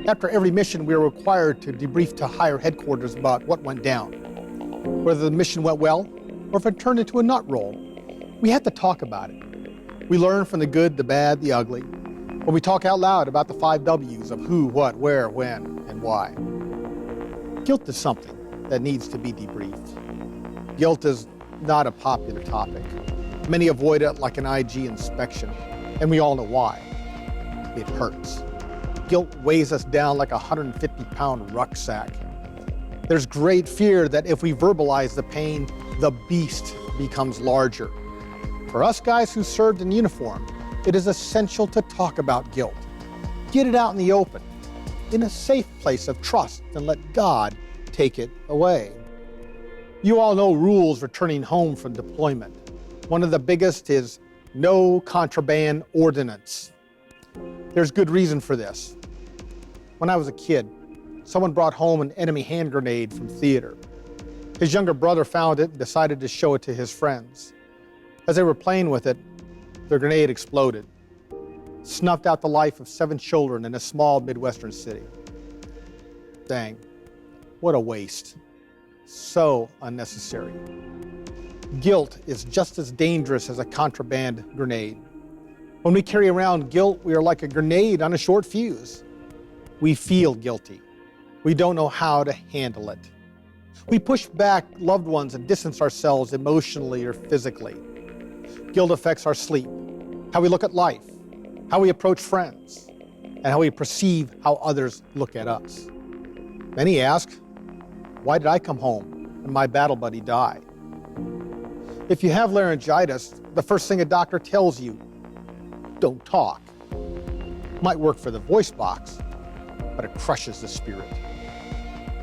After every mission, we are required to debrief to higher headquarters about what went down. Whether the mission went well, or if it turned into a nut roll, we have to talk about it. We learn from the good, the bad, the ugly, when we talk out loud about the 5 W's of who, what, where, when, and why. Guilt is something that needs to be debriefed. Guilt is not a popular topic. Many avoid it like an IG inspection, and we all know why. It hurts. Guilt weighs us down like a 150-pound rucksack. There's great fear that if we verbalize the pain, the beast becomes larger. For us guys who served in uniform, it is essential to talk about guilt. Get it out in the open, in a safe place of trust, and let God take it away. You all know rules returning home from deployment. One of the biggest is no contraband ordinance. There's good reason for this. When I was a kid, someone brought home an enemy hand grenade from theater. His younger brother found it and decided to show it to his friends. As they were playing with it, the grenade exploded, snuffed out the life of 7 children in a small Midwestern city. Dang, what a waste. So unnecessary. Guilt is just as dangerous as a contraband grenade. When we carry around guilt, we are like a grenade on a short fuse. We feel guilty. We don't know how to handle it. We push back loved ones and distance ourselves emotionally or physically. Guilt affects our sleep, how we look at life, how we approach friends, and how we perceive how others look at us. Many ask, why did I come home and my battle buddy die? If you have laryngitis, the first thing a doctor tells you, don't talk. Might work for the voice box, but it crushes the spirit.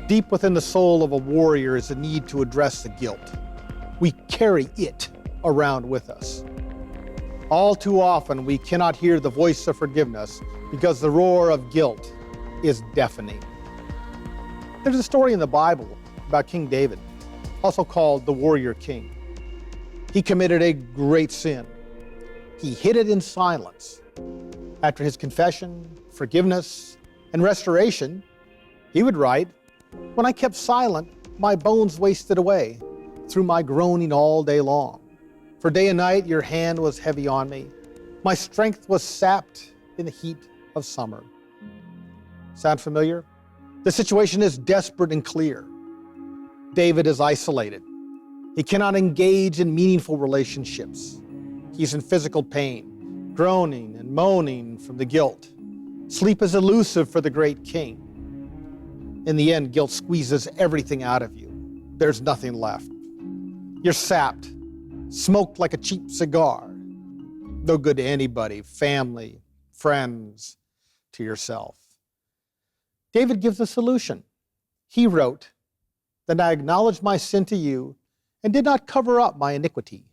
Deep within the soul of a warrior is a need to address the guilt. We carry it around with us. All too often, we cannot hear the voice of forgiveness because the roar of guilt is deafening. There's a story in the Bible about King David, also called the Warrior King. He committed a great sin. He hid it in silence. After his confession, forgiveness, and restoration, he would write, "When I kept silent, my bones wasted away through my groaning all day long. For day and night your hand was heavy on me. My strength was sapped in the heat of summer." Sound familiar? The situation is desperate and clear. David is isolated. He cannot engage in meaningful relationships. He's in physical pain, groaning and moaning from the guilt. Sleep is elusive for the great king. In the end, guilt squeezes everything out of you. There's nothing left. You're sapped, smoked like a cheap cigar. No good to anybody, family, friends, to yourself. David gives a solution. He wrote, "Then I acknowledged my sin to you and did not cover up my iniquity.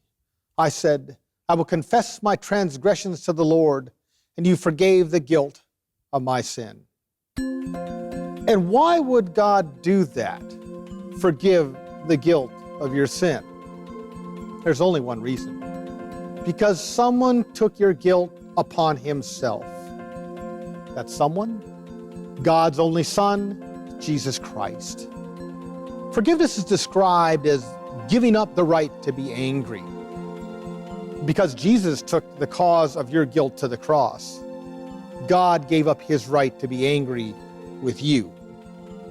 I said, I will confess my transgressions to the Lord, and you forgave the guilt of my sin." And why would God do that? Forgive the guilt of your sin? There's only one reason. Because someone took your guilt upon himself. That someone? God's only Son, Jesus Christ. Forgiveness is described as giving up the right to be angry. Because Jesus took the cause of your guilt to the cross, God gave up his right to be angry with you.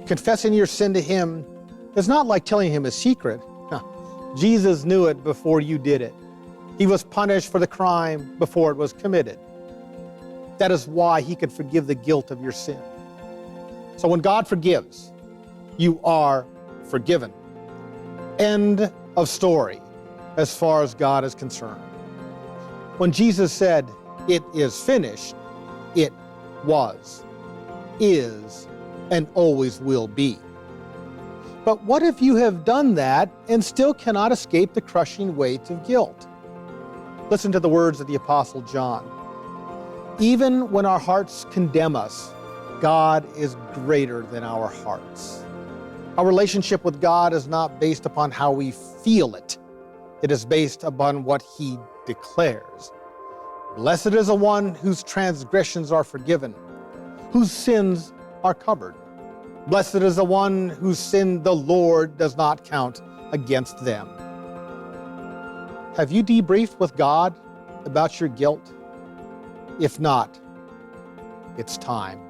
Confessing your sin to him is not like telling him a secret. Jesus knew it before you did it. He was punished for the crime before it was committed. That is why he can forgive the guilt of your sin. So when God forgives, you are forgiven. End of story as far as God is concerned. When Jesus said, "It is finished," it was, is, and always will be. But what if you have done that and still cannot escape the crushing weight of guilt? Listen to the words of the Apostle John. "Even when our hearts condemn us, God is greater than our hearts." Our relationship with God is not based upon how we feel it. It is based upon what he declares. "Blessed is the one whose transgressions are forgiven, whose sins are covered. Blessed is the one whose sin the Lord does not count against them. Have you debriefed with God about your guilt? If not, it's time.